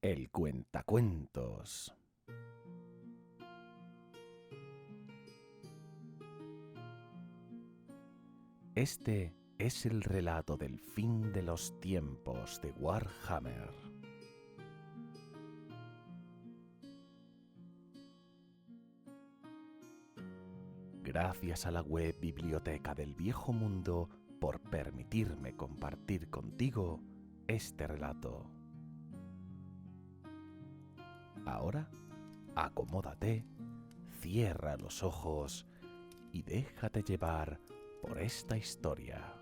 El cuentacuentos. Este es el relato del fin de los tiempos de Warhammer. Gracias a la web Biblioteca del Viejo Mundo por permitirme compartir contigo este relato. Ahora, acomódate, cierra los ojos y déjate llevar por esta historia.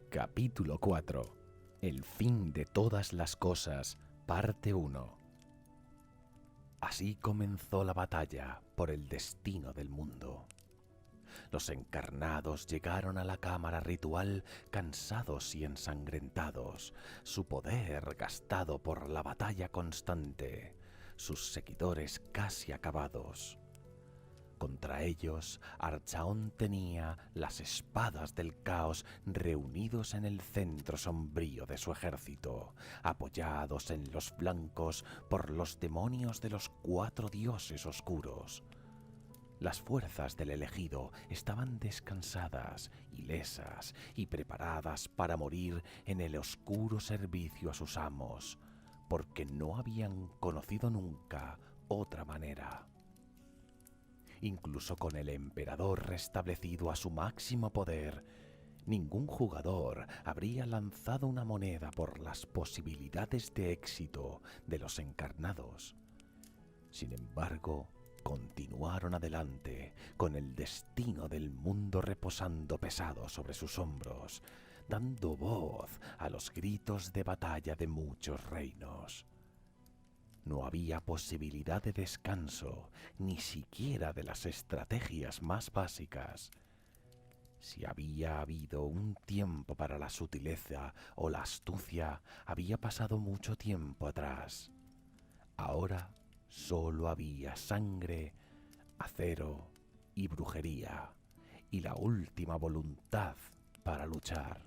Capítulo 4. El fin de todas las cosas, parte 1. Así comenzó la batalla por el destino del mundo. Los encarnados llegaron a la cámara ritual cansados y ensangrentados, su poder gastado por la batalla constante, sus seguidores casi acabados. Contra ellos, Archaón tenía las espadas del caos reunidos en el centro sombrío de su ejército, apoyados en los flancos por los demonios de los 4 dioses oscuros. Las fuerzas del elegido estaban descansadas, ilesas y preparadas para morir en el oscuro servicio a sus amos, porque no habían conocido nunca otra manera. Incluso con el emperador restablecido a su máximo poder, ningún jugador habría lanzado una moneda por las posibilidades de éxito de los encarnados. Sin embargo, continuaron adelante, con el destino del mundo reposando pesado sobre sus hombros, dando voz a los gritos de batalla de muchos reinos. No había posibilidad de descanso, ni siquiera de las estrategias más básicas. Si había habido un tiempo para la sutileza o la astucia, había pasado mucho tiempo atrás. Ahora solo había sangre, acero y brujería, y la última voluntad para luchar.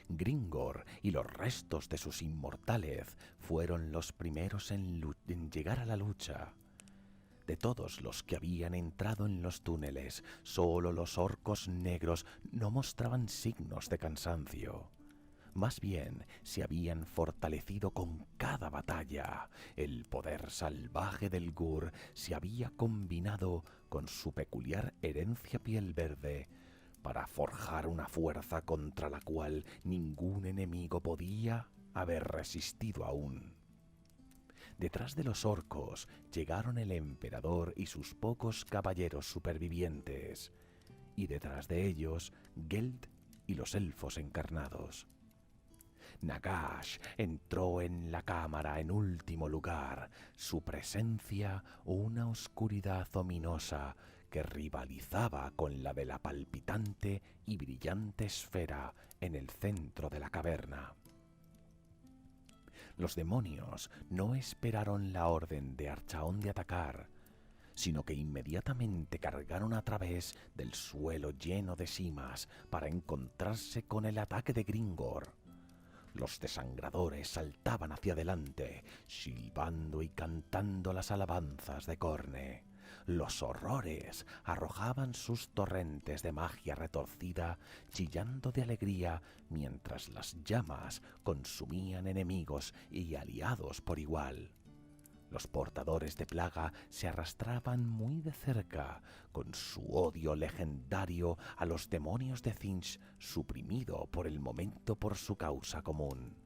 Gringor y los restos de sus inmortales fueron los primeros en llegar a la lucha. De todos los que habían entrado en los túneles, solo los orcos negros no mostraban signos de cansancio. Más bien, se habían fortalecido con cada batalla. El poder salvaje del Gur se había combinado con su peculiar herencia piel verde para forjar una fuerza contra la cual ningún enemigo podía haber resistido aún. Detrás de los orcos llegaron el emperador y sus pocos caballeros supervivientes, y detrás de ellos Geld y los elfos encarnados. Nagash entró en la cámara en último lugar, su presencia una oscuridad ominosa que rivalizaba con la de la palpitante y brillante esfera en el centro de la caverna. Los demonios no esperaron la orden de Archaón de atacar, sino que inmediatamente cargaron a través del suelo lleno de simas para encontrarse con el ataque de Gringor. Los desangradores saltaban hacia adelante, silbando y cantando las alabanzas de Corne. Los horrores arrojaban sus torrentes de magia retorcida, chillando de alegría, mientras las llamas consumían enemigos y aliados por igual. Los portadores de plaga se arrastraban muy de cerca, con su odio legendario a los demonios de Tzeentch suprimido por el momento por su causa común.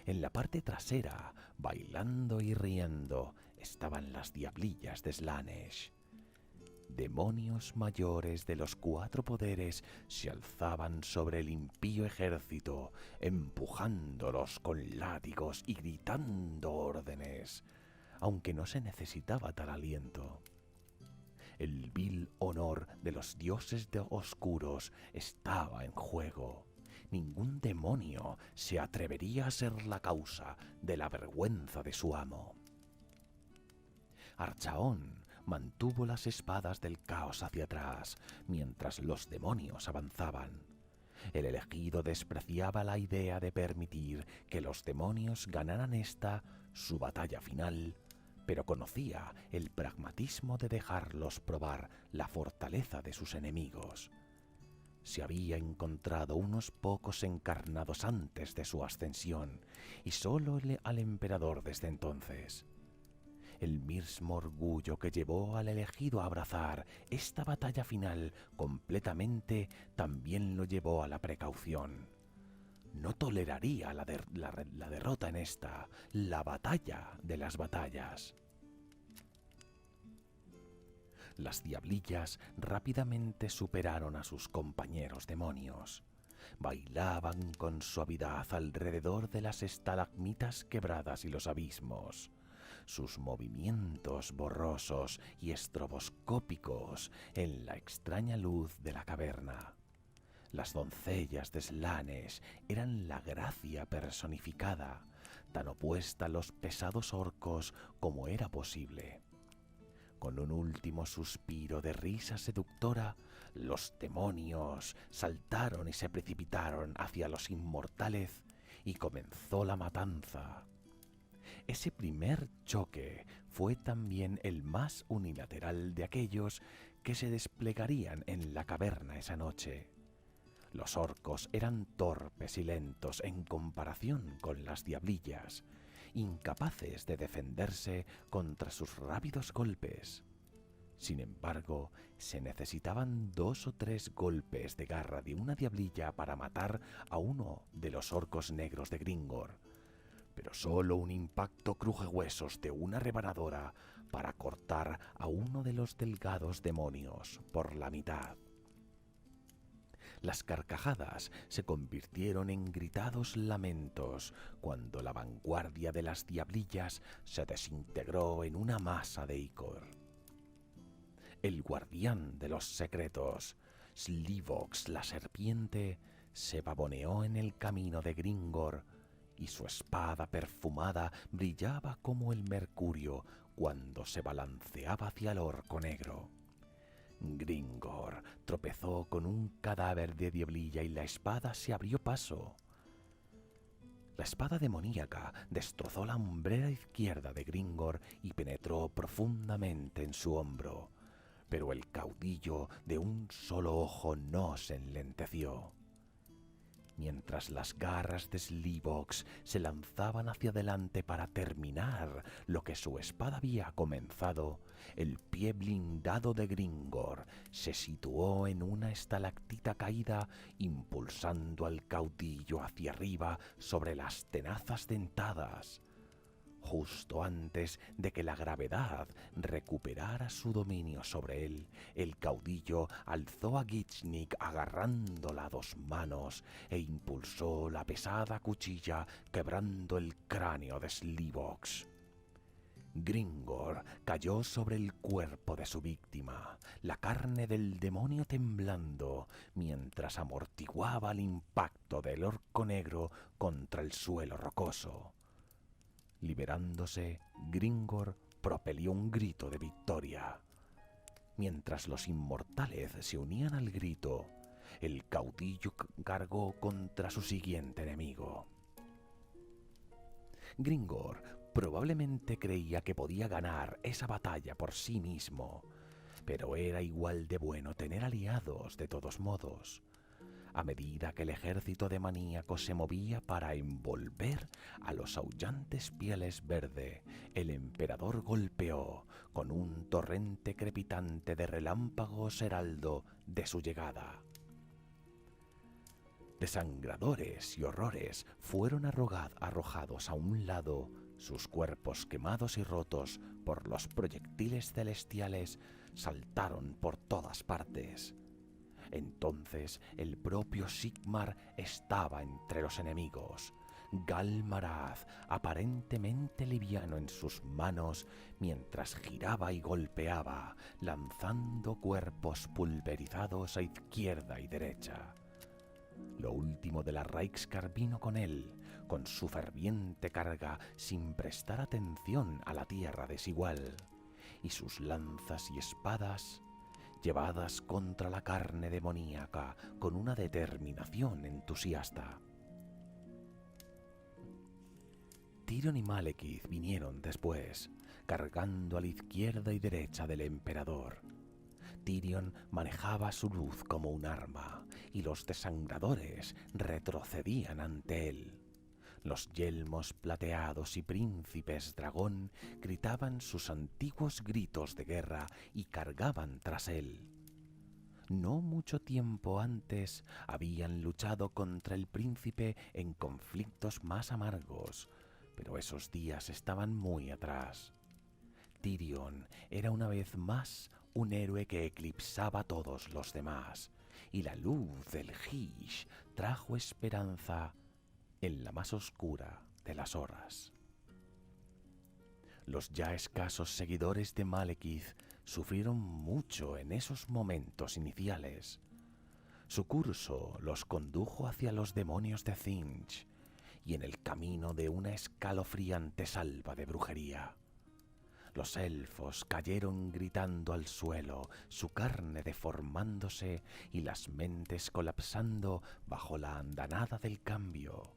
En la parte trasera, bailando y riendo, estaban las diablillas de Slaanesh. Demonios mayores de los 4 poderes se alzaban sobre el impío ejército, empujándolos con látigos y gritando órdenes, aunque no se necesitaba tal aliento. El vil honor de los dioses de oscuros estaba en juego. Ningún demonio se atrevería a ser la causa de la vergüenza de su amo. Archaón mantuvo las espadas del caos hacia atrás mientras los demonios avanzaban. El elegido despreciaba la idea de permitir que los demonios ganaran esta, su batalla final, pero conocía el pragmatismo de dejarlos probar la fortaleza de sus enemigos. Se había encontrado unos pocos encarnados antes de su ascensión y solo al emperador desde entonces. El mismo orgullo que llevó al elegido a abrazar esta batalla final completamente también lo llevó a la precaución. No toleraría la derrota en esta, la batalla de las batallas. Las diablillas rápidamente superaron a sus compañeros demonios. Bailaban con suavidad alrededor de las estalagmitas quebradas y los abismos. Sus movimientos borrosos y estroboscópicos en la extraña luz de la caverna. Las doncellas de Slanes eran la gracia personificada, tan opuesta a los pesados orcos como era posible. Con un último suspiro de risa seductora, los demonios saltaron y se precipitaron hacia los inmortales y comenzó la matanza. Ese primer choque fue también el más unilateral de aquellos que se desplegarían en la caverna esa noche. Los orcos eran torpes y lentos en comparación con las diablillas, incapaces de defenderse contra sus rápidos golpes. Sin embargo, se necesitaban 2 o 3 golpes de garra de una diablilla para matar a uno de los orcos negros de Gringor, pero solo un impacto crujehuesos de una rebanadora para cortar a uno de los delgados demonios por la mitad. Las carcajadas se convirtieron en gritados lamentos cuando la vanguardia de las diablillas se desintegró en una masa de icor. El guardián de los secretos, Slivox la serpiente, se pavoneó en el camino de Gringor y su espada perfumada brillaba como el mercurio cuando se balanceaba hacia el orco negro. Gringor tropezó con un cadáver de diablilla y la espada se abrió paso. La espada demoníaca destrozó la hombrera izquierda de Gringor y penetró profundamente en su hombro, pero el caudillo de un solo ojo no se enlenteció. Mientras las garras de Slivox se lanzaban hacia adelante para terminar lo que su espada había comenzado, el pie blindado de Gringor se situó en una estalactita caída, impulsando al caudillo hacia arriba sobre las tenazas dentadas. Justo antes de que la gravedad recuperara su dominio sobre él, el caudillo alzó a Gitchnik agarrándola a 2 manos e impulsó la pesada cuchilla quebrando el cráneo de Slivox. Gringor cayó sobre el cuerpo de su víctima, la carne del demonio temblando, mientras amortiguaba el impacto del orco negro contra el suelo rocoso. Liberándose, Gringor propelió un grito de victoria. Mientras los inmortales se unían al grito, el caudillo cargó contra su siguiente enemigo. Gringor probablemente creía que podía ganar esa batalla por sí mismo, pero era igual de bueno tener aliados de todos modos. A medida que el ejército de maníacos se movía para envolver a los aullantes pieles verde, el emperador golpeó con un torrente crepitante de relámpagos heraldo de su llegada. Desangradores y horrores fueron arrojados a un lado, sus cuerpos quemados y rotos por los proyectiles celestiales saltaron por todas partes. Entonces el propio Sigmar estaba entre los enemigos. Galmaraz, aparentemente liviano en sus manos, mientras giraba y golpeaba, lanzando cuerpos pulverizados a izquierda y derecha. Lo último de la Reichskar vino con él, con su ferviente carga, sin prestar atención a la tierra desigual. y sus lanzas y espadas llevadas contra la carne demoníaca con una determinación entusiasta. Tirion y Malekith vinieron después, cargando a la izquierda y derecha del emperador. Tirion manejaba su luz como un arma, y los desangradores retrocedían ante él. Los yelmos plateados y príncipes dragón gritaban sus antiguos gritos de guerra y cargaban tras él. No mucho tiempo antes habían luchado contra el príncipe en conflictos más amargos, pero esos días estaban muy atrás. Tirion era una vez más un héroe que eclipsaba a todos los demás, y la luz del Hysh trajo esperanza en la más oscura de las horas. Los ya escasos seguidores de Malekith sufrieron mucho en esos momentos iniciales. Su curso los condujo hacia los demonios de Tzeentch y en el camino de una escalofriante salva de brujería. Los elfos cayeron gritando al suelo, su carne deformándose y las mentes colapsando bajo la andanada del cambio.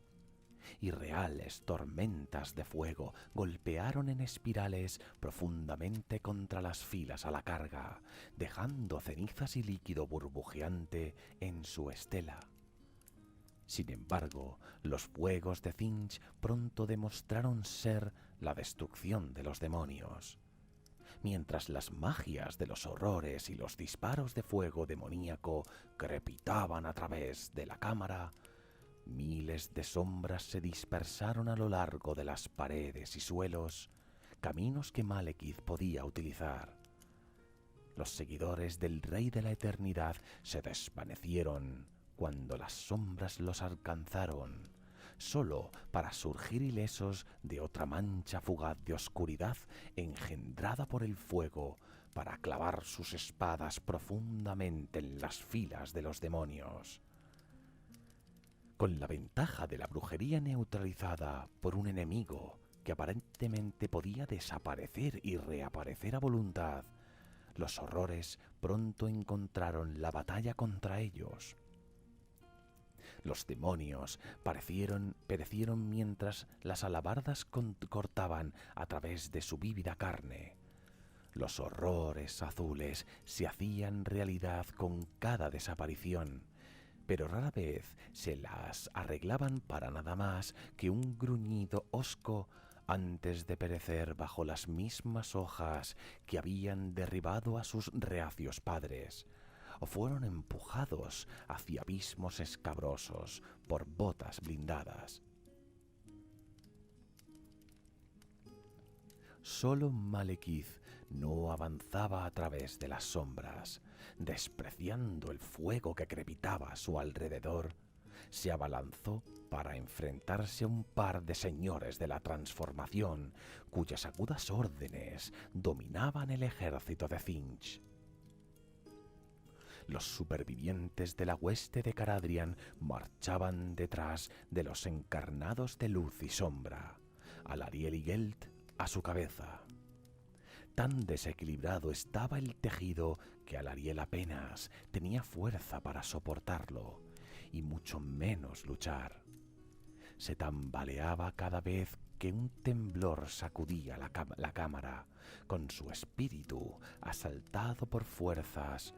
Y reales tormentas de fuego golpearon en espirales profundamente contra las filas a la carga, dejando cenizas y líquido burbujeante en su estela. Sin embargo, los fuegos de Tzeentch pronto demostraron ser la destrucción de los demonios. Mientras las magias de los horrores y los disparos de fuego demoníaco crepitaban a través de la cámara, miles de sombras se dispersaron a lo largo de las paredes y suelos, caminos que Malekith podía utilizar. Los seguidores del Rey de la Eternidad se desvanecieron cuando las sombras los alcanzaron, solo para surgir ilesos de otra mancha fugaz de oscuridad engendrada por el fuego para clavar sus espadas profundamente en las filas de los demonios. Con la ventaja de la brujería neutralizada por un enemigo que aparentemente podía desaparecer y reaparecer a voluntad, los horrores pronto encontraron la batalla contra ellos. Los demonios perecieron mientras las alabardas cortaban a través de su vívida carne. Los horrores azules se hacían realidad con cada desaparición, pero rara vez se las arreglaban para nada más que un gruñido hosco antes de perecer bajo las mismas hojas que habían derribado a sus reacios padres, o fueron empujados hacia abismos escabrosos por botas blindadas. Solo Malekith no avanzaba a través de las sombras. Despreciando el fuego que crepitaba a su alrededor, se abalanzó para enfrentarse a un par de señores de la transformación cuyas agudas órdenes dominaban el ejército de Tzeentch. Los supervivientes de la hueste de Caradhrian marchaban detrás de los encarnados de luz y sombra, Alarielle y Gelt a su cabeza. Tan desequilibrado estaba el tejido que Alarielle apenas tenía fuerza para soportarlo, y mucho menos luchar. Se tambaleaba cada vez que un temblor sacudía la cámara, con su espíritu asaltado por fuerzas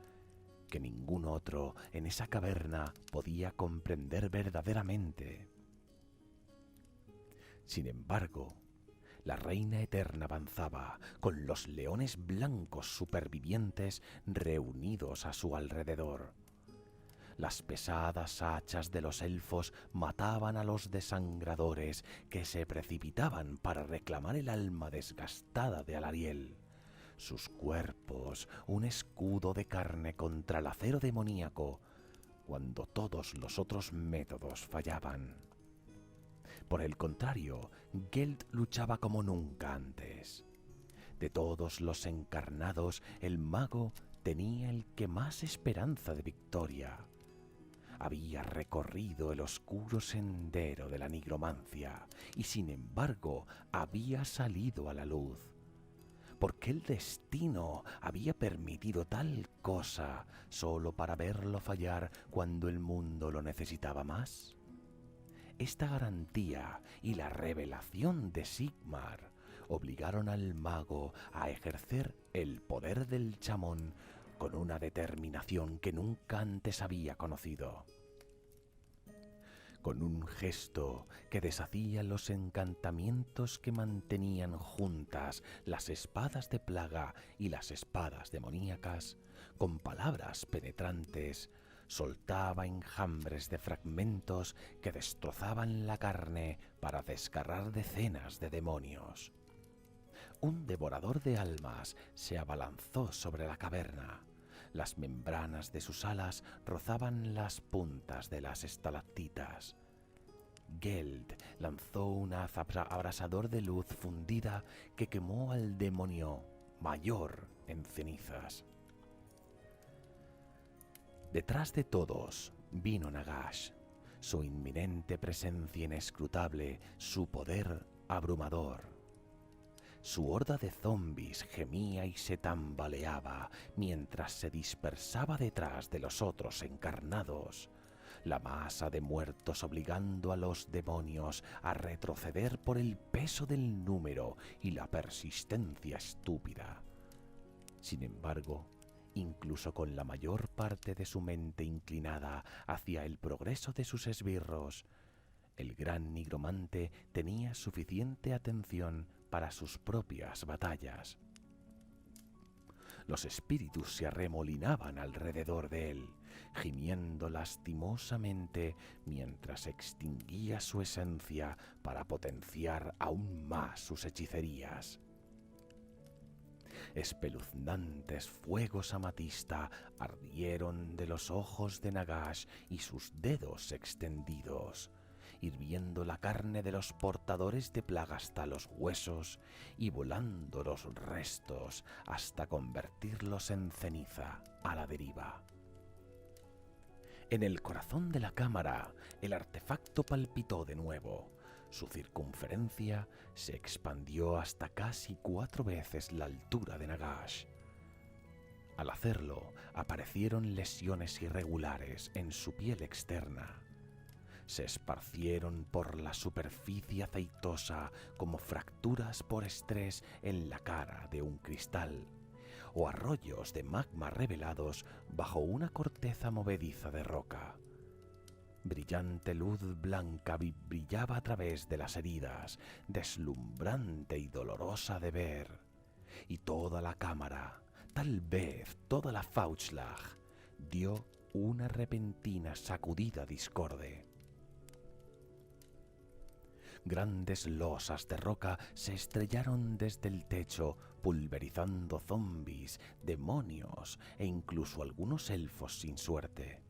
que ningún otro en esa caverna podía comprender verdaderamente. Sin embargo, la Reina Eterna avanzaba, con los leones blancos supervivientes reunidos a su alrededor. Las pesadas hachas de los elfos mataban a los desangradores que se precipitaban para reclamar el alma desgastada de Alarielle. Sus cuerpos, un escudo de carne contra el acero demoníaco, cuando todos los otros métodos fallaban. Por el contrario, Gelt luchaba como nunca antes. De todos los encarnados, el mago tenía el que más esperanza de victoria. Había recorrido el oscuro sendero de la nigromancia y sin embargo había salido a la luz. ¿Por qué el destino había permitido tal cosa solo para verlo fallar cuando el mundo lo necesitaba más? Esta garantía y la revelación de Sigmar obligaron al mago a ejercer el poder del chamón con una determinación que nunca antes había conocido. Con un gesto que deshacía los encantamientos que mantenían juntas las espadas de plaga y las espadas demoníacas, con palabras penetrantes, soltaba enjambres de fragmentos que destrozaban la carne para desgarrar decenas de demonios. Un devorador de almas se abalanzó sobre la caverna. Las membranas de sus alas rozaban las puntas de las estalactitas. Geld lanzó un haz abrasador de luz fundida que quemó al demonio mayor en cenizas. Detrás de todos vino Nagash, su inminente presencia inescrutable, su poder abrumador. Su horda de zombis gemía y se tambaleaba mientras se dispersaba detrás de los otros encarnados. La masa de muertos obligando a los demonios a retroceder por el peso del número y la persistencia estúpida. Sin embargo, incluso con la mayor parte de su mente inclinada hacia el progreso de sus esbirros, el gran nigromante tenía suficiente atención para sus propias batallas. Los espíritus se arremolinaban alrededor de él, gimiendo lastimosamente mientras extinguía su esencia para potenciar aún más sus hechicerías. Espeluznantes fuegos amatista ardieron de los ojos de Nagash y sus dedos extendidos, hirviendo la carne de los portadores de plaga hasta los huesos y volando los restos hasta convertirlos en ceniza a la deriva. En el corazón de la cámara, el artefacto palpitó de nuevo. Su circunferencia se expandió hasta casi 4 veces la altura de Nagash. Al hacerlo, aparecieron lesiones irregulares en su piel externa. Se esparcieron por la superficie aceitosa como fracturas por estrés en la cara de un cristal, o arroyos de magma revelados bajo una corteza movediza de roca. Brillante luz blanca brillaba a través de las heridas, deslumbrante y dolorosa de ver, y toda la cámara, tal vez toda la Fauchlag, dio una repentina sacudida discorde. Grandes losas de roca se estrellaron desde el techo, pulverizando zombis, demonios e incluso algunos elfos sin suerte.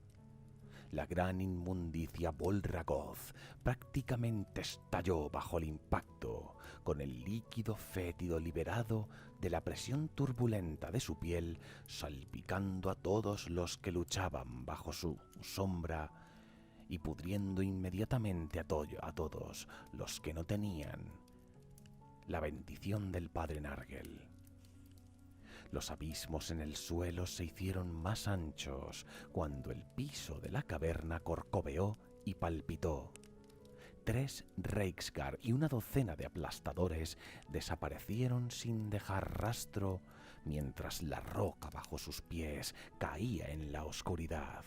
La gran inmundicia Bolragoth prácticamente estalló bajo el impacto, con el líquido fétido liberado de la presión turbulenta de su piel, salpicando a todos los que luchaban bajo su sombra y pudriendo inmediatamente a todos los que no tenían la bendición del padre Nargel. Los abismos en el suelo se hicieron más anchos cuando el piso de la caverna corcoveó y palpitó. 3 Reiksgar y una docena de aplastadores desaparecieron sin dejar rastro mientras la roca bajo sus pies caía en la oscuridad.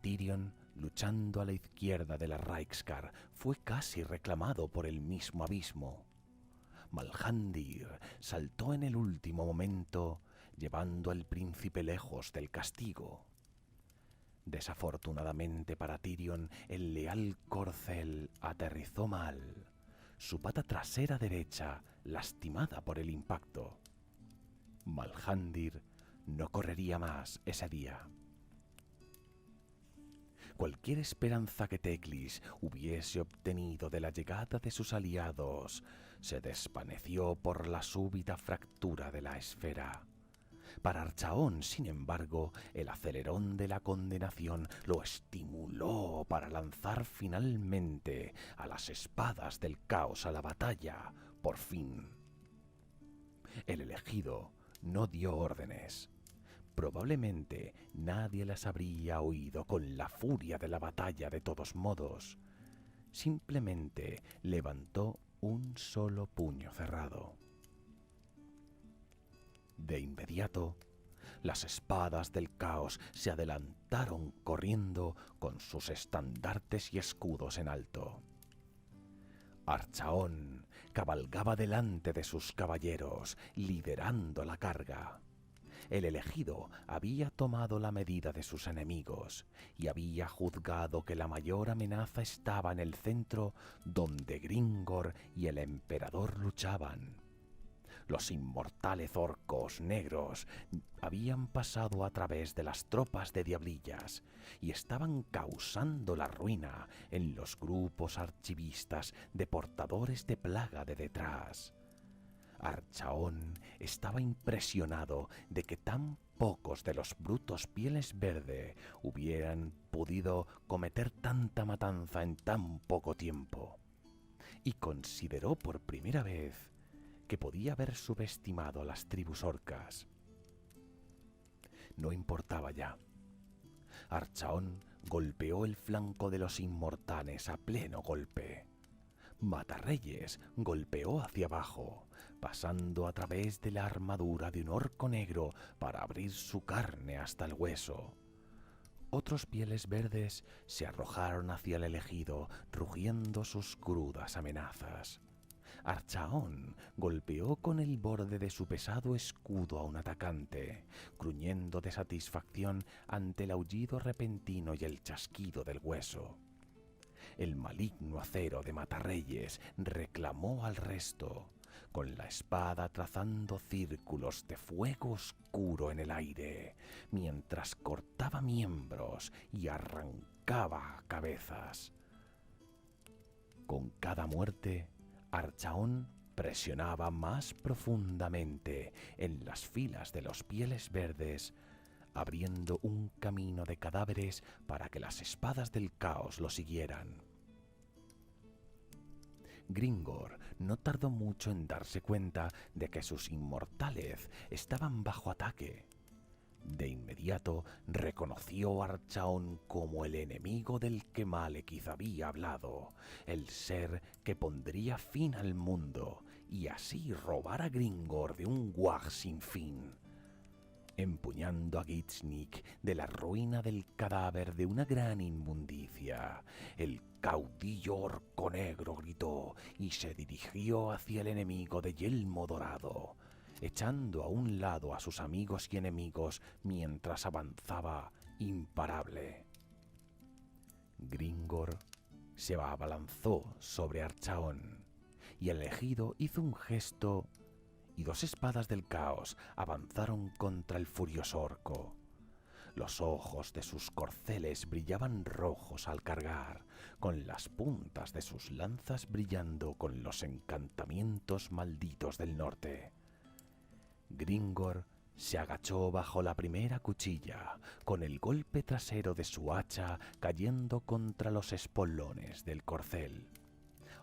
Tirion, luchando a la izquierda de la Reiksgar, fue casi reclamado por el mismo abismo. Malhandir saltó en el último momento, llevando al príncipe lejos del castigo. Desafortunadamente para Tirion, el leal corcel aterrizó mal, su pata trasera derecha lastimada por el impacto. Malhandir no correría más ese día. Cualquier esperanza que Teclis hubiese obtenido de la llegada de sus aliados se desvaneció por la súbita fractura de la esfera. Para Archaón, sin embargo, el acelerón de la condenación lo estimuló para lanzar finalmente a las espadas del caos a la batalla, por fin. El elegido no dio órdenes. Probablemente nadie las habría oído con la furia de la batalla de todos modos. Simplemente levantó un solo puño cerrado. De inmediato, las espadas del caos se adelantaron corriendo con sus estandartes y escudos en alto. Archaón cabalgaba delante de sus caballeros, liderando la carga. El elegido había tomado la medida de sus enemigos y había juzgado que la mayor amenaza estaba en el centro donde Gringor y el emperador luchaban. Los inmortales orcos negros habían pasado a través de las tropas de diablillas y estaban causando la ruina en los grupos archivistas de portadores de plaga de detrás. Archaón estaba impresionado de que tan pocos de los brutos pieles verde hubieran podido cometer tanta matanza en tan poco tiempo, y consideró por primera vez que podía haber subestimado a las tribus orcas. No importaba ya. Archaón golpeó el flanco de los inmortales a pleno golpe. Matarreyes golpeó hacia abajo, pasando a través de la armadura de un orco negro para abrir su carne hasta el hueso. Otros pieles verdes se arrojaron hacia el elegido, rugiendo sus crudas amenazas. Archaón golpeó con el borde de su pesado escudo a un atacante, gruñendo de satisfacción ante el aullido repentino y el chasquido del hueso. El maligno acero de Matarreyes reclamó al resto, con la espada trazando círculos de fuego oscuro en el aire, mientras cortaba miembros y arrancaba cabezas. Con cada muerte, Archaón presionaba más profundamente en las filas de los pieles verdes, abriendo un camino de cadáveres para que las espadas del caos lo siguieran. Gringor no tardó mucho en darse cuenta de que sus inmortales estaban bajo ataque. De inmediato reconoció a Archaón como el enemigo del que Malekith había hablado, el ser que pondría fin al mundo y así robar a Gringor de un guaj sin fin. Empuñando a Gitsnik de la ruina del cadáver de una gran inmundicia, el caudillo orco negro gritó y se dirigió hacia el enemigo de yelmo dorado, echando a un lado a sus amigos y enemigos mientras avanzaba imparable. Gringor se abalanzó sobre Archaón y el elegido hizo un gesto y dos espadas del caos avanzaron contra el furioso orco. Los ojos de sus corceles brillaban rojos al cargar, con las puntas de sus lanzas brillando con los encantamientos malditos del norte. Gringor se agachó bajo la primera cuchilla, con el golpe trasero de su hacha cayendo contra los espolones del corcel.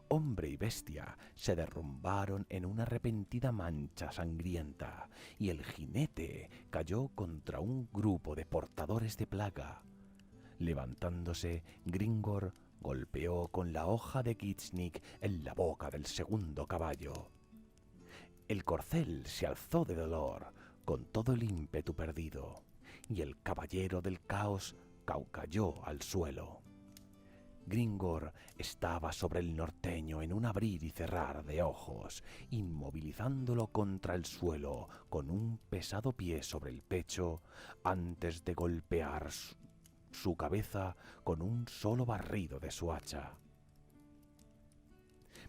Hombre y bestia se derrumbaron en una repentina mancha sangrienta y el jinete cayó contra un grupo de portadores de plaga. Levantándose, Gringor golpeó con la hoja de Gitsnik en la boca del segundo caballo. El corcel se alzó de dolor, con todo el ímpetu perdido, y el caballero del caos cayó al suelo. Gringor estaba sobre el norteño en un abrir y cerrar de ojos, inmovilizándolo contra el suelo con un pesado pie sobre el pecho antes de golpear su cabeza con un solo barrido de su hacha.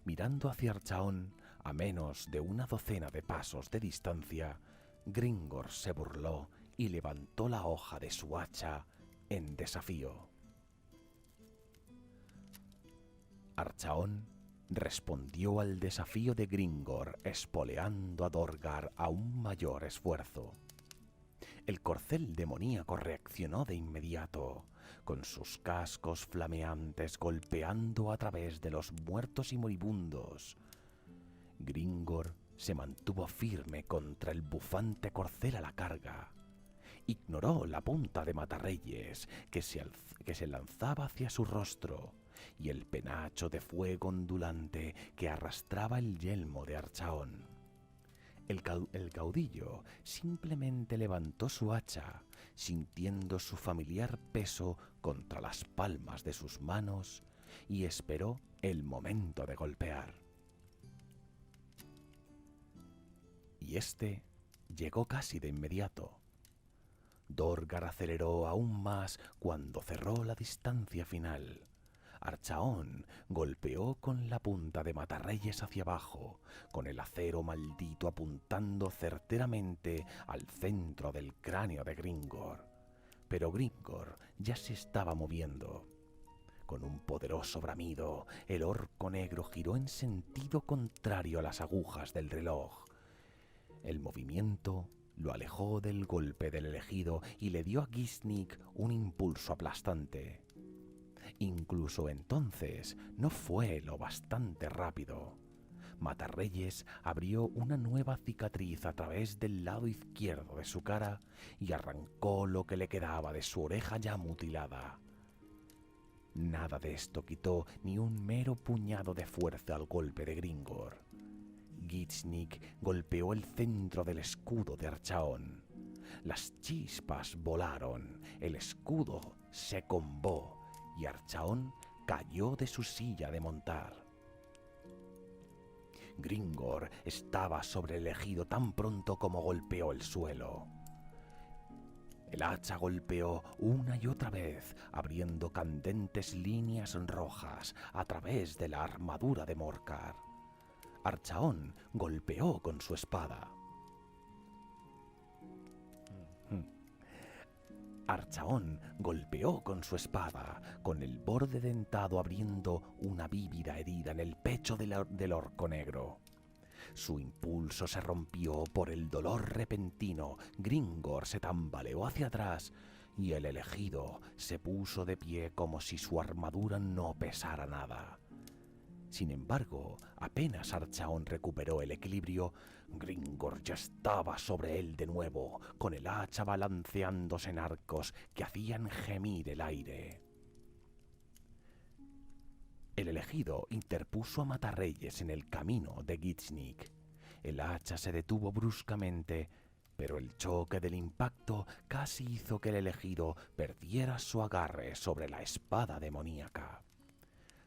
Mirando hacia Archaón, a menos de una docena de pasos de distancia, Gringor se burló y levantó la hoja de su hacha en desafío. Archaón respondió al desafío de Gringor espoleando a Dorgar a un mayor esfuerzo. El corcel demoníaco reaccionó de inmediato, con sus cascos flameantes golpeando a través de los muertos y moribundos. Gringor se mantuvo firme contra el bufante corcel a la carga. Ignoró la punta de Matarreyes que se lanzaba hacia su rostro y el penacho de fuego ondulante que arrastraba el yelmo de Archaón. El caudillo simplemente levantó su hacha, sintiendo su familiar peso contra las palmas de sus manos, y esperó el momento de golpear. Y este llegó casi de inmediato. Dorgar aceleró aún más cuando cerró la distancia final. Archaón golpeó con la punta de Matarreyes hacia abajo, con el acero maldito apuntando certeramente al centro del cráneo de Gringor. Pero Gringor ya se estaba moviendo. Con un poderoso bramido, el orco negro giró en sentido contrario a las agujas del reloj. El movimiento lo alejó del golpe del elegido y le dio a Gisnik un impulso aplastante. Incluso entonces no fue lo bastante rápido. Matarreyes abrió una nueva cicatriz a través del lado izquierdo de su cara y arrancó lo que le quedaba de su oreja ya mutilada. Nada de esto quitó ni un mero puñado de fuerza al golpe de Gringor. Gisnik golpeó el centro del escudo de Archaón. Las chispas volaron, el escudo se combó y Archaón cayó de su silla de montar. Gringor estaba sobre el ejido tan pronto como golpeó el suelo. El hacha golpeó una y otra vez, abriendo candentes líneas rojas a través de la armadura de Morcar. Archaón golpeó con su espada. Archaón golpeó con su espada, con el borde dentado abriendo una vívida herida en el pecho del orco negro. Su impulso se rompió por el dolor repentino. Gringor se tambaleó hacia atrás y el elegido se puso de pie como si su armadura no pesara nada. Sin embargo, apenas Archaón recuperó el equilibrio, Gringor ya estaba sobre él de nuevo, con el hacha balanceándose en arcos que hacían gemir el aire. El elegido interpuso a Matarreyes en el camino de Gisnik. El hacha se detuvo bruscamente, pero el choque del impacto casi hizo que el elegido perdiera su agarre sobre la espada demoníaca.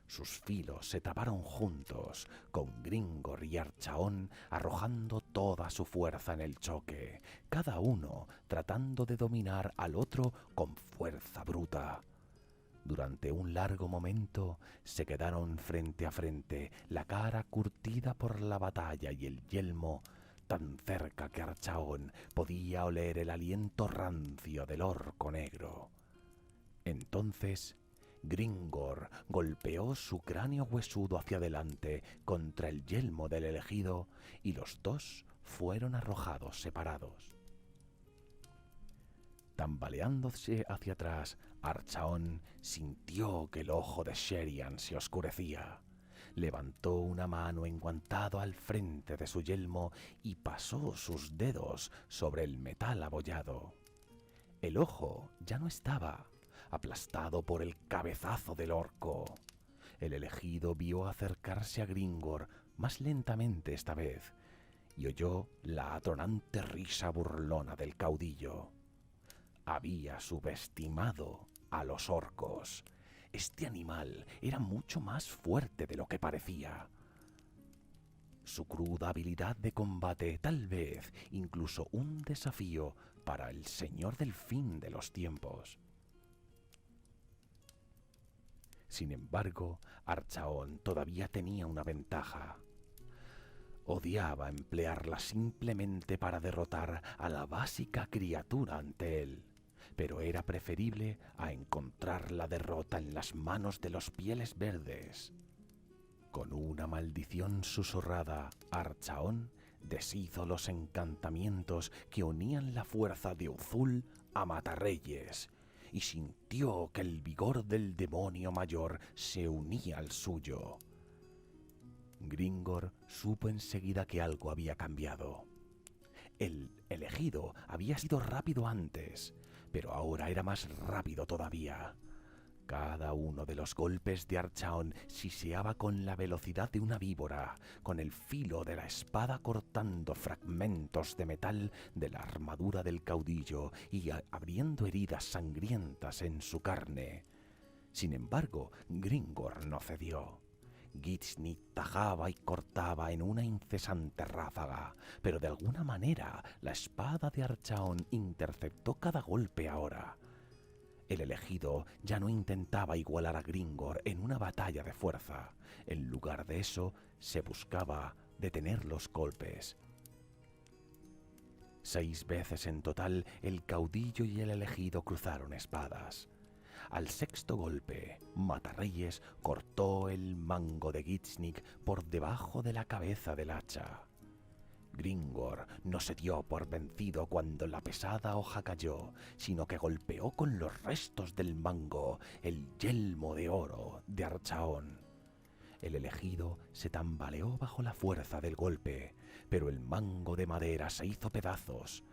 Sus filos se trabaron juntos, con Gringor y Archaón arrojando toda su fuerza en el choque, cada uno tratando de dominar al otro con fuerza bruta. Durante un largo momento se quedaron frente a frente, la cara curtida por la batalla y el yelmo tan cerca que Archaón podía oler el aliento rancio del orco negro. Entonces Gringor golpeó su cráneo huesudo hacia adelante contra el yelmo del elegido y los dos fueron arrojados separados. Tambaleándose hacia atrás, Archaón sintió que el ojo de Sherian se oscurecía. Levantó una mano enguantado al frente de su yelmo y pasó sus dedos sobre el metal abollado. El ojo ya no estaba, aplastado por el cabezazo del orco. El elegido vio acercarse a Gringor más lentamente esta vez y oyó la atronante risa burlona del caudillo. Había subestimado a los orcos. Este animal era mucho más fuerte de lo que parecía. Su cruda habilidad de combate, tal vez incluso un desafío para el señor del fin de los tiempos. Sin embargo, Archaón todavía tenía una ventaja. Odiaba emplearla simplemente para derrotar a la básica criatura ante él, pero era preferible a encontrar la derrota en las manos de los pieles verdes. Con una maldición susurrada, Archaón deshizo los encantamientos que unían la fuerza de Uzul a Matarreyes y sintió que el vigor del demonio mayor se unía al suyo. Gringor supo enseguida que algo había cambiado. El elegido había sido rápido antes, pero ahora era más rápido todavía. Cada uno de los golpes de Archaon siseaba con la velocidad de una víbora, con el filo de la espada cortando fragmentos de metal de la armadura del caudillo y abriendo heridas sangrientas en su carne. Sin embargo, Gringor no cedió. Gitsnit tajaba y cortaba en una incesante ráfaga, pero de alguna manera la espada de Archaon interceptó cada golpe ahora. El elegido ya no intentaba igualar a Gringor en una batalla de fuerza. En lugar de eso, se buscaba detener los golpes. 6 veces en total, el caudillo y el elegido cruzaron espadas. Al sexto golpe, Matarreyes cortó el mango de Gitsnit por debajo de la cabeza del hacha. Gringor no se dio por vencido cuando la pesada hoja cayó, sino que golpeó con los restos del mango el yelmo de oro de Archaon. El elegido se tambaleó bajo la fuerza del golpe, pero el mango de madera se hizo pedazos.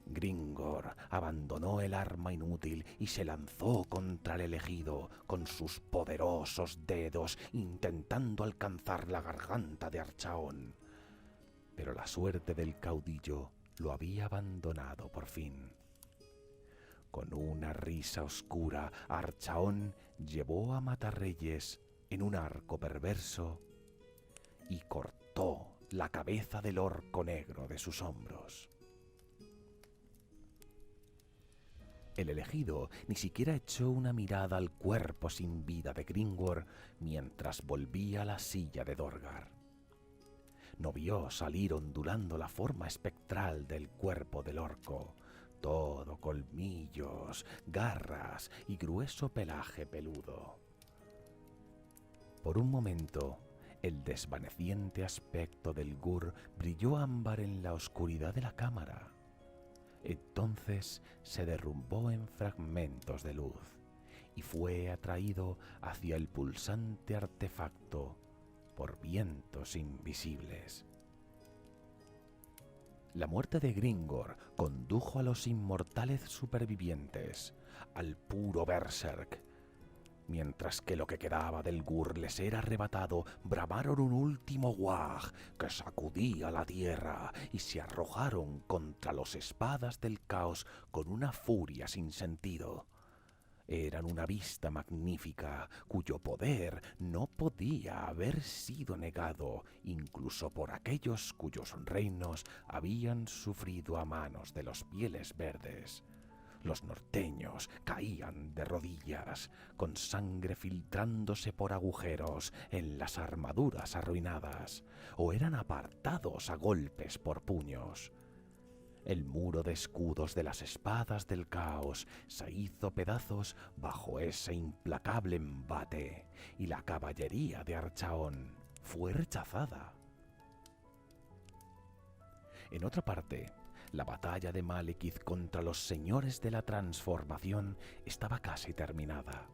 Gringor abandonó el arma inútil y se lanzó contra el elegido con sus poderosos dedos, intentando alcanzar la garganta de Archaon. Pero la suerte del caudillo lo había abandonado por fin. Con una risa oscura, Archaon llevó a Matarreyes en un arco perverso y cortó la cabeza del orco negro de sus hombros. El elegido ni siquiera echó una mirada al cuerpo sin vida de Gringor mientras volvía a la silla de Dorgar. No vio salir ondulando la forma espectral del cuerpo del orco, todo colmillos, garras y grueso pelaje peludo. Por un momento, el desvaneciente aspecto del gur brilló ámbar en la oscuridad de la cámara. Entonces se derrumbó en fragmentos de luz y fue atraído hacia el pulsante artefacto por vientos invisibles. La muerte de Gringor condujo a los inmortales supervivientes al puro berserk. Mientras que lo que quedaba del gur les era arrebatado, bramaron un último guaj que sacudía la tierra y se arrojaron contra los espadas del caos con una furia sin sentido. Eran una vista magnífica cuyo poder no podía haber sido negado incluso por aquellos cuyos reinos habían sufrido a manos de los pieles verdes. Los norteños caían de rodillas, con sangre filtrándose por agujeros en las armaduras arruinadas, o eran apartados a golpes por puños. El muro de escudos de las espadas del caos se hizo pedazos bajo ese implacable embate, y la caballería de Archaon fue rechazada. En otra parte, la batalla de Malekith contra los señores de la transformación estaba casi terminada.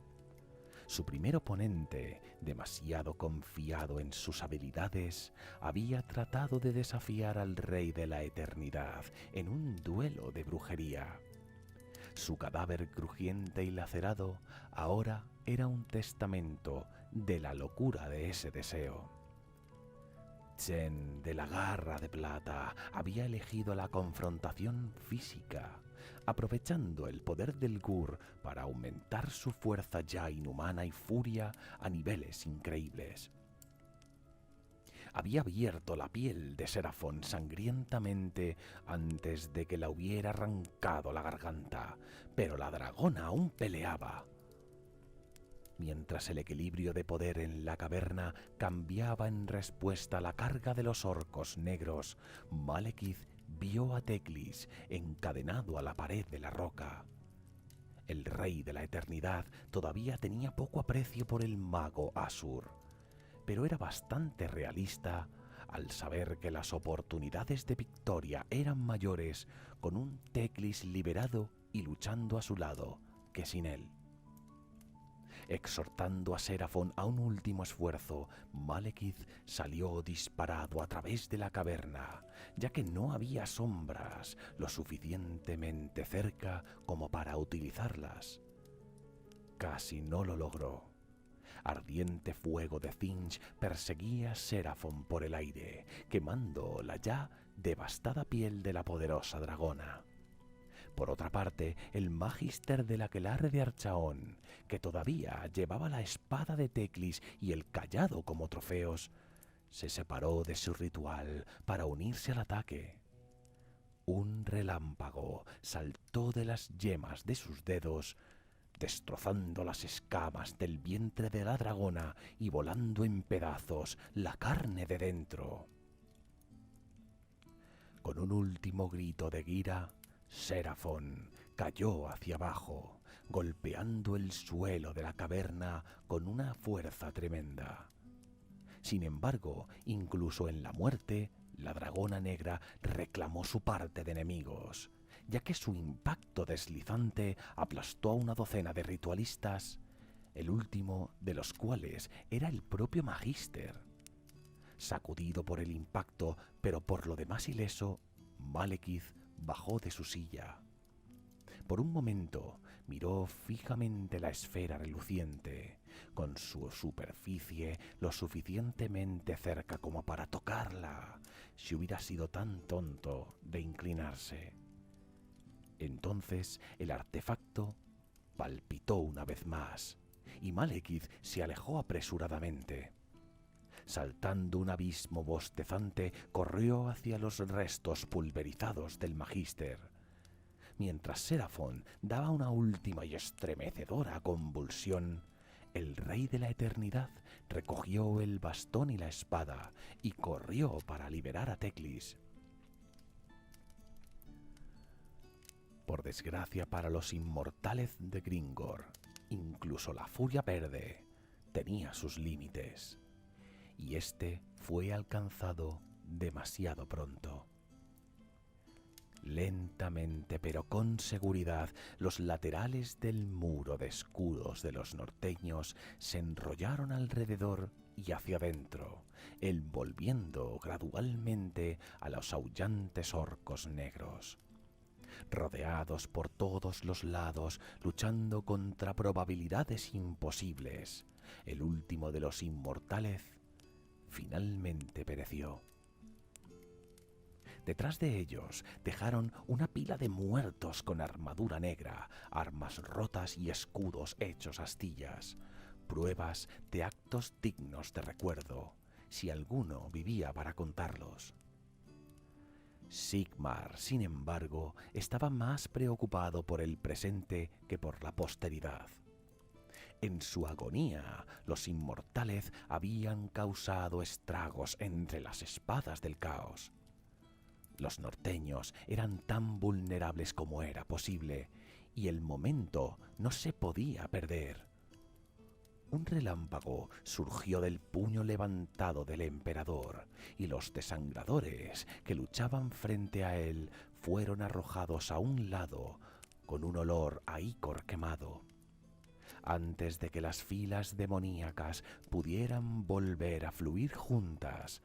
Su primer oponente, demasiado confiado en sus habilidades, había tratado de desafiar al Rey de la Eternidad en un duelo de brujería. Su cadáver crujiente y lacerado ahora era un testamento de la locura de ese deseo. Chen de la Garra de Plata había elegido la confrontación física, aprovechando el poder del gur para aumentar su fuerza ya inhumana y furia a niveles increíbles. Había abierto la piel de Serafón sangrientamente antes de que la hubiera arrancado la garganta, pero la dragona aún peleaba. Mientras el equilibrio de poder en la caverna cambiaba en respuesta a la carga de los orcos negros, Malekith vio a Teclis encadenado a la pared de la roca. El Rey de la Eternidad todavía tenía poco aprecio por el mago Asur, pero era bastante realista al saber que las oportunidades de victoria eran mayores con un Teclis liberado y luchando a su lado que sin él. Exhortando a Serafón a un último esfuerzo, Malekith salió disparado a través de la caverna, ya que no había sombras lo suficientemente cerca como para utilizarlas. Casi no lo logró. Ardiente fuego de Thinch perseguía a Serafón por el aire, quemando la ya devastada piel de la poderosa dragona. Por otra parte, el Magister del Aquelarre de Archaón, que todavía llevaba la espada de Teclis y el cayado como trofeos, se separó de su ritual para unirse al ataque. Un relámpago saltó de las yemas de sus dedos, destrozando las escamas del vientre de la dragona y volando en pedazos la carne de dentro. Con un último grito de Gira, Serafón cayó hacia abajo, golpeando el suelo de la caverna con una fuerza tremenda. Sin embargo, incluso en la muerte, la dragona negra reclamó su parte de enemigos, ya que su impacto deslizante aplastó a una docena de ritualistas, el último de los cuales era el propio Magister. Sacudido por el impacto, pero por lo demás ileso, Malekith bajó de su silla. Por un momento miró fijamente la esfera reluciente, con su superficie lo suficientemente cerca como para tocarla, si hubiera sido tan tonto de inclinarse. Entonces el artefacto palpitó una vez más, y Malekith se alejó apresuradamente. Saltando un abismo bostezante, corrió hacia los restos pulverizados del Magister. Mientras Serafón daba una última y estremecedora convulsión, el Rey de la Eternidad recogió el bastón y la espada y corrió para liberar a Teclis. Por desgracia para los inmortales de Gringor, incluso la Furia Verde tenía sus límites, y este fue alcanzado demasiado pronto. Lentamente pero con seguridad, los laterales del muro de escudos de los norteños se enrollaron alrededor y hacia adentro, envolviendo gradualmente a los aullantes orcos negros. Rodeados por todos los lados, luchando contra probabilidades imposibles, el último de los inmortales finalmente pereció. Detrás de ellos dejaron una pila de muertos con armadura negra, armas rotas y escudos hechos astillas, pruebas de actos dignos de recuerdo, si alguno vivía para contarlos. Sigmar, sin embargo, estaba más preocupado por el presente que por la posteridad. En su agonía, los inmortales habían causado estragos entre las espadas del caos. Los norteños eran tan vulnerables como era posible, y el momento no se podía perder. Un relámpago surgió del puño levantado del emperador, y los desangradores que luchaban frente a él fueron arrojados a un lado con un olor a ícor quemado. Antes de que las filas demoníacas pudieran volver a fluir juntas,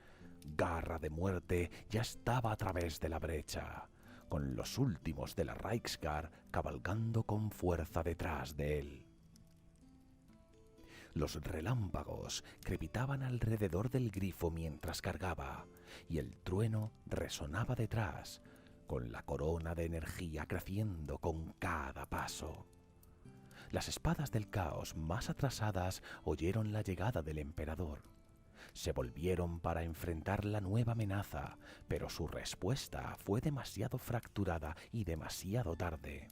Garra de Muerte ya estaba a través de la brecha, con los últimos de la Reiksguard cabalgando con fuerza detrás de él. Los relámpagos crepitaban alrededor del grifo mientras cargaba, y el trueno resonaba detrás, con la corona de energía creciendo con cada paso. Las espadas del caos más atrasadas oyeron la llegada del emperador. Se volvieron para enfrentar la nueva amenaza, pero su respuesta fue demasiado fracturada y demasiado tarde.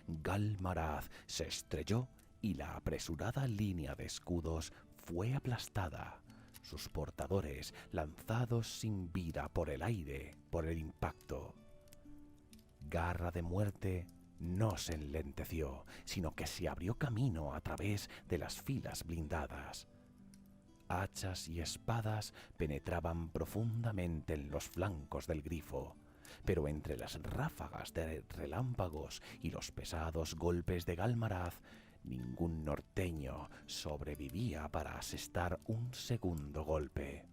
Galmaraz se estrelló y la apresurada línea de escudos fue aplastada, sus portadores lanzados sin vida por el aire por el impacto. Garra de Muerte no se enlenteció, sino que se abrió camino a través de las filas blindadas. Hachas y espadas penetraban profundamente en los flancos del grifo, pero entre las ráfagas de relámpagos y los pesados golpes de Galmaraz Ningún norteño sobrevivía para asestar un segundo golpe.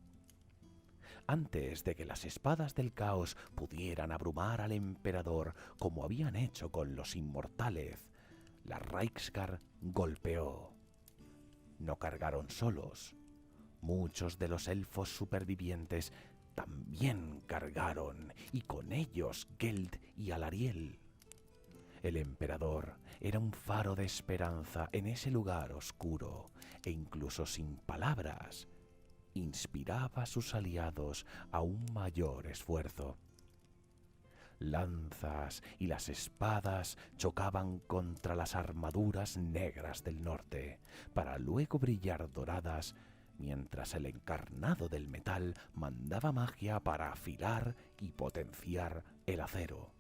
Antes de que las espadas del caos pudieran abrumar al emperador como habían hecho con los inmortales, la Reiksgar golpeó. No cargaron solos. Muchos de los elfos supervivientes también cargaron, y con ellos Geld y Alariel. El emperador era un faro de esperanza en ese lugar oscuro, e incluso sin palabras, inspiraba a sus aliados a un mayor esfuerzo. Lanzas y las espadas chocaban contra las armaduras negras del norte, para luego brillar doradas, mientras el encarnado del metal mandaba magia para afilar y potenciar el acero.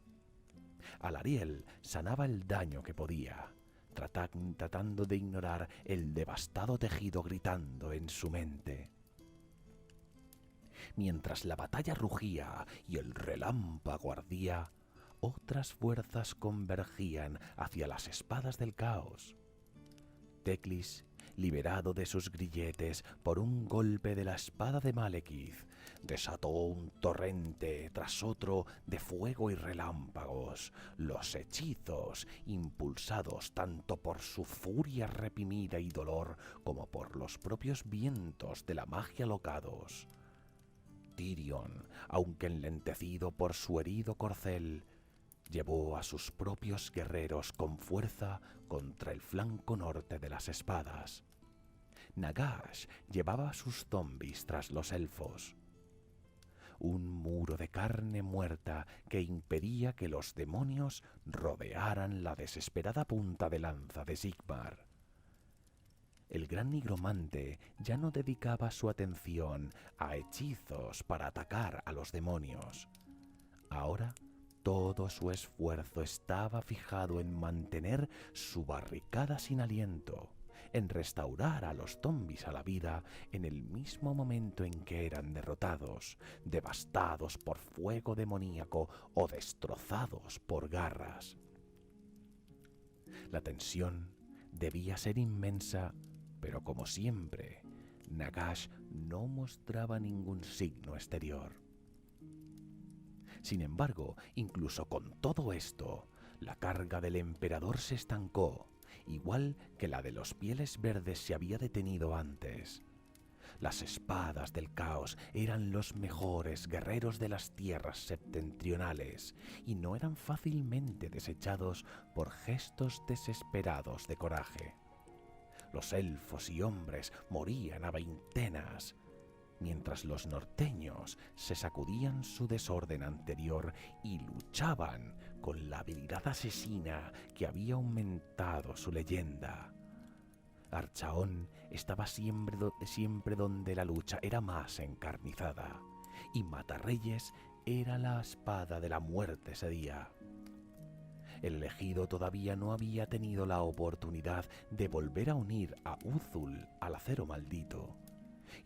Alariel sanaba el daño que podía, tratando de ignorar el devastado tejido gritando en su mente. Mientras la batalla rugía y el relámpago ardía, otras fuerzas convergían hacia las espadas del caos. Teclis, liberado de sus grilletes por un golpe de la espada de Malekith, desató un torrente tras otro de fuego y relámpagos. Los hechizos, impulsados tanto por su furia reprimida y dolor como por los propios vientos de la magia locados. Tirion, aunque enlentecido por su herido corcel, llevó a sus propios guerreros con fuerza contra el flanco norte de las espadas. Nagash llevaba a sus zombies tras los elfos. Un muro de carne muerta que impedía que los demonios rodearan la desesperada punta de lanza de Sigmar. El gran nigromante ya no dedicaba su atención a hechizos para atacar a los demonios. Ahora todo su esfuerzo estaba fijado en mantener su barricada sin aliento, en restaurar a los zombies a la vida en el mismo momento en que eran derrotados, devastados por fuego demoníaco o destrozados por garras. La tensión debía ser inmensa, pero como siempre, Nagash no mostraba ningún signo exterior. Sin embargo, incluso con todo esto, la carga del emperador se estancó, igual que la de los Pieles Verdes se había detenido antes. Las espadas del caos eran los mejores guerreros de las tierras septentrionales y no eran fácilmente desechados por gestos desesperados de coraje. Los elfos y hombres morían a veintenas, mientras los norteños se sacudían su desorden anterior y luchaban con la habilidad asesina que había aumentado su leyenda. Archaón estaba siempre donde la lucha era más encarnizada, y Matarreyes era la espada de la muerte ese día. El elegido todavía no había tenido la oportunidad de volver a unir a Uthul al acero maldito,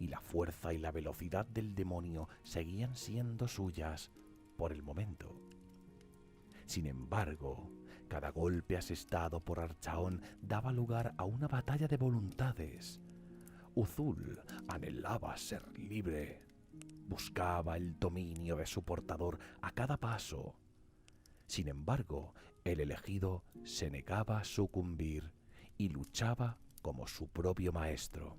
y la fuerza y la velocidad del demonio seguían siendo suyas por el momento. Sin embargo, cada golpe asestado por Archaón daba lugar a una batalla de voluntades. Uthul anhelaba ser libre, buscaba el dominio de su portador a cada paso. Sin embargo, el elegido se negaba a sucumbir y luchaba como su propio maestro.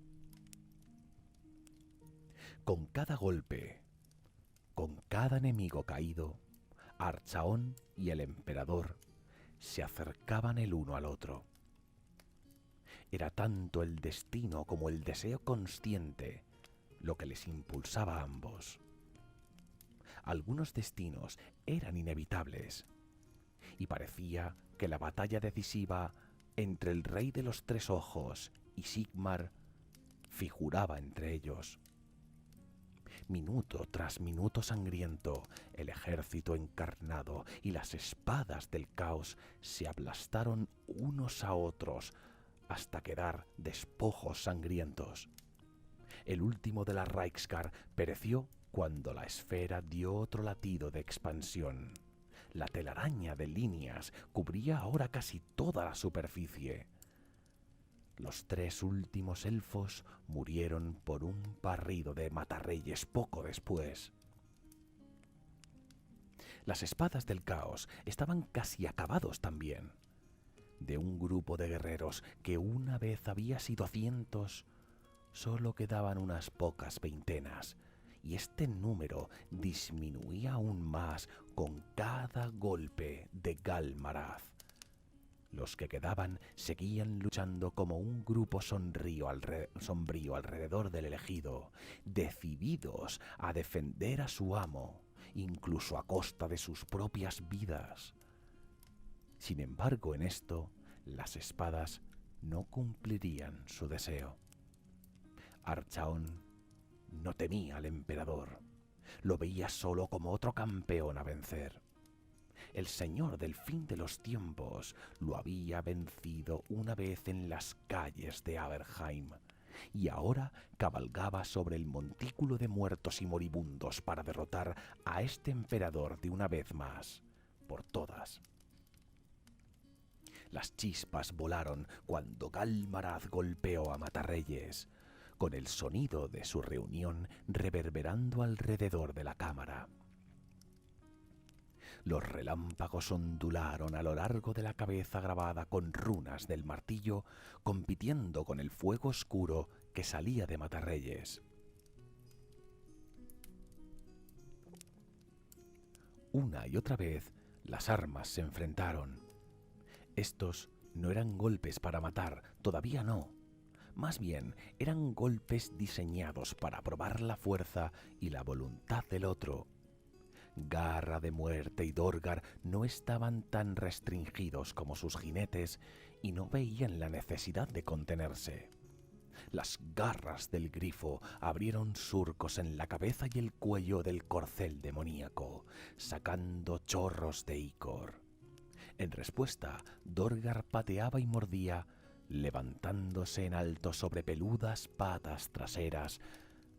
Con cada golpe, con cada enemigo caído, Archaón y el emperador se acercaban el uno al otro. Era tanto el destino como el deseo consciente lo que les impulsaba a ambos. Algunos destinos eran inevitables, y parecía que la batalla decisiva entre el Rey de los Tres Ojos y Sigmar figuraba entre ellos. Minuto tras minuto sangriento, el ejército encarnado y las espadas del caos se aplastaron unos a otros hasta quedar despojos sangrientos. El último de la Reiksgar pereció cuando la esfera dio otro latido de expansión. La telaraña de líneas cubría ahora casi toda la superficie. Los 3 últimos elfos murieron por un barrido de matarreyes poco después. Las espadas del caos estaban casi acabados también. De un grupo de guerreros que una vez había sido cientos, solo quedaban unas pocas veintenas, y este número disminuía aún más con cada golpe de Galmaraz. Los que quedaban seguían luchando como un grupo sombrío alrededor del elegido, decididos a defender a su amo, incluso a costa de sus propias vidas. Sin embargo, en esto, las espadas no cumplirían su deseo. Archaon no temía al emperador, lo veía solo como otro campeón a vencer. El señor del fin de los tiempos lo había vencido una vez en las calles de Aberheim, y ahora cabalgaba sobre el montículo de muertos y moribundos para derrotar a este emperador de una vez más, por todas. Las chispas volaron cuando Galmaraz golpeó a Matarreyes, con el sonido de su reunión reverberando alrededor de la cámara. Los relámpagos ondularon a lo largo de la cabeza grabada con runas del martillo, compitiendo con el fuego oscuro que salía de Matarreyes. Una y otra vez las armas se enfrentaron. Estos no eran golpes para matar, todavía no. Más bien, eran golpes diseñados para probar la fuerza y la voluntad del otro. Garra de Muerte y Dorgar no estaban tan restringidos como sus jinetes y no veían la necesidad de contenerse. Las garras del grifo abrieron surcos en la cabeza y el cuello del corcel demoníaco, sacando chorros de icor. En respuesta, Dorgar pateaba y mordía, levantándose en alto sobre peludas patas traseras,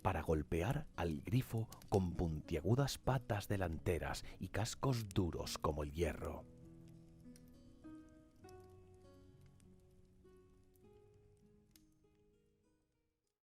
para golpear al grifo con puntiagudas patas delanteras y cascos duros como el hierro.